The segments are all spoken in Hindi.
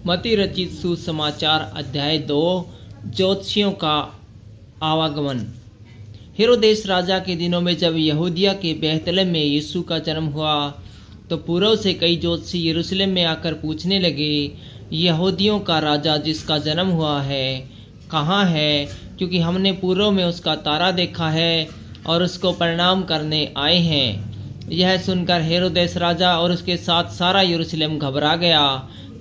मती रचित सुसमाचार अध्याय 2 ज्योतिषियों का आवागमन। हेरोदेस राजा के दिनों में जब यहूदिया के बेहतलेम में यीशु का जन्म हुआ तो पूर्व से कई ज्योतिषी यरूशलेम में आकर पूछने लगे, यहूदियों का राजा जिसका जन्म हुआ है कहाँ है, क्योंकि हमने पूर्व में उसका तारा देखा है और उसको प्रणाम करने आए हैं। यह सुनकर हेरोदेस राजा और उसके साथ सारा यरूशलेम घबरा गया।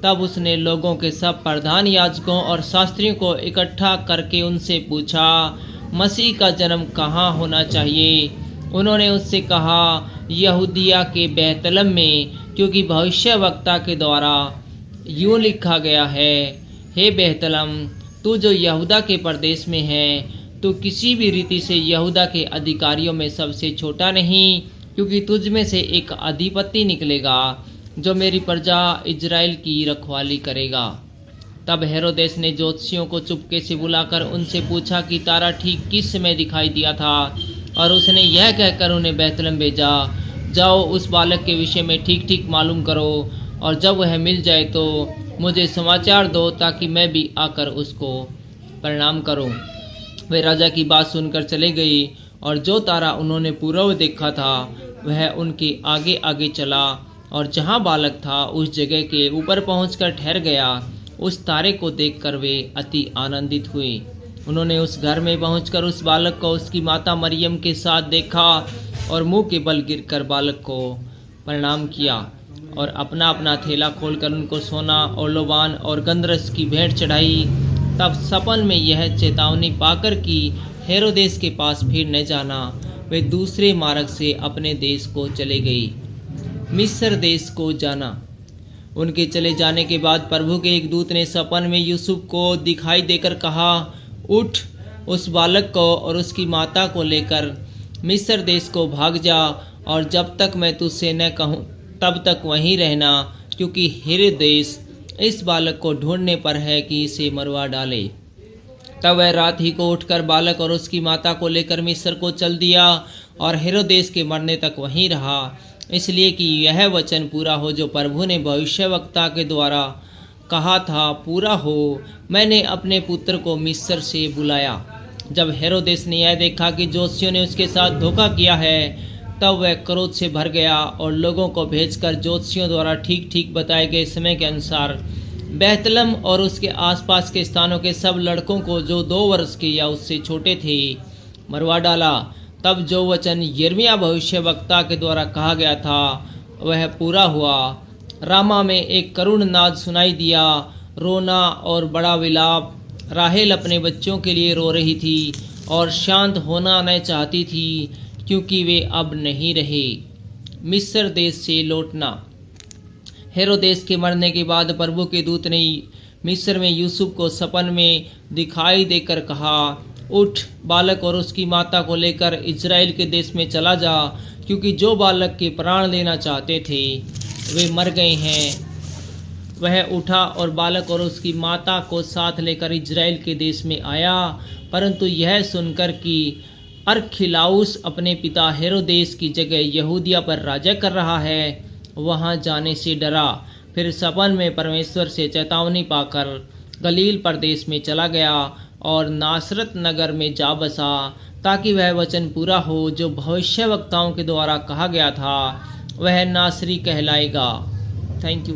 तब उसने लोगों के सब प्रधान याजकों और शास्त्रियों को इकट्ठा करके उनसे पूछा, मसीह का जन्म कहाँ होना चाहिए। उन्होंने उससे कहा, यहूदिया के बेहतलेम में, क्योंकि भविष्यवक्ता के द्वारा यूँ लिखा गया है, हे बेहतलेम, तू जो यहूदा के प्रदेश में है, तू किसी भी रीति से यहूदा के अधिकारियों में सबसे छोटा नहीं, क्योंकि तुझ में से एक अधिपति निकलेगा जो मेरी प्रजा इजराइल की रखवाली करेगा। तब हेरोदेस ने ज्योतिषियों को चुपके से बुलाकर उनसे पूछा कि तारा ठीक किस समय दिखाई दिया था, और उसने यह कहकर उन्हें बेहतलेम भेजा, जाओ उस बालक के विषय में ठीक ठीक मालूम करो, और जब वह मिल जाए तो मुझे समाचार दो, ताकि मैं भी आकर उसको प्रणाम करूं। वे राजा की बात सुनकर चले गए, और जो तारा उन्होंने पूर्व देखा था वह उनके आगे आगे चला, और जहाँ बालक था उस जगह के ऊपर पहुंचकर ठहर गया। उस तारे को देखकर वे अति आनंदित हुए। उन्होंने उस घर में पहुंचकर उस बालक को उसकी माता मरियम के साथ देखा, और मुंह के बल गिरकर बालक को प्रणाम किया, और अपना अपना थैला खोलकर उनको सोना और लोबान और गंधरस की भेंट चढ़ाई। तब सपन में यह चेतावनी पाकर कि हेरोदेस के पास फिर न जाना, वे दूसरे मार्ग से अपने देश को चले गई। मिस्र देश को जाना। उनके चले जाने के बाद प्रभु के एक दूत ने सपन में यूसुफ को दिखाई देकर कहा, उठ, उस बालक को और उसकी माता को लेकर मिस्र देश को भाग जा, और जब तक मैं तुझसे न कहूँ तब तक वहीं रहना, क्योंकि हेरोदेस इस बालक को ढूंढने पर है कि इसे मरवा डाले। तब वह रात ही को उठकर बालक और उसकी माता को लेकर मिस्र को चल दिया, और हेरोदेस के मरने तक वहीं रहा, इसलिए कि यह वचन पूरा हो जो प्रभु ने भविष्यवक्ता के द्वारा कहा था, पूरा हो, मैंने अपने पुत्र को मिस्र से बुलाया। जब हेरोदेस ने यह देखा कि ज्योतिषियों ने उसके साथ धोखा किया है, तब वह क्रोध से भर गया, और लोगों को भेजकर ज्योतिषियों द्वारा ठीक ठीक बताए गए समय के अनुसार बेहतलेम और उसके आसपास के स्थानों के सब लड़कों को जो 2 वर्ष के या उससे छोटे थे मरवा डाला। तब जो वचन यिर्मयाह भविष्यवक्ता के द्वारा कहा गया था वह पूरा हुआ। रामा में एक करुण नाद सुनाई दिया, रोना और बड़ा विलाप। राहेल अपने बच्चों के लिए रो रही थी और शांत होना न चाहती थी, क्योंकि वे अब नहीं रहे। मिस्र देश से लौटना। हेरोदेस के मरने के बाद प्रभु के दूत ने मिस्र में यूसुफ को सपन में दिखाई देकर कहा, उठ, बालक और उसकी माता को लेकर इजराइल के देश में चला जा, क्योंकि जो बालक के प्राण लेना चाहते थे वे मर गए हैं। वह उठा और बालक और उसकी माता को साथ लेकर इजराइल के देश में आया, परंतु यह सुनकर कि अरखिलाउस अपने पिता हेरोदेस की जगह यहूदिया पर राज्य कर रहा है, वहां जाने से डरा। फिर सपन में परमेश्वर से चेतावनी पाकर गलील प्रदेश में चला गया और नासरत नगर में जा बसा, ताकि वह वचन पूरा हो जो भविष्यवक्ताओं के द्वारा कहा गया था, वह नासरी कहलाएगा। Thank you.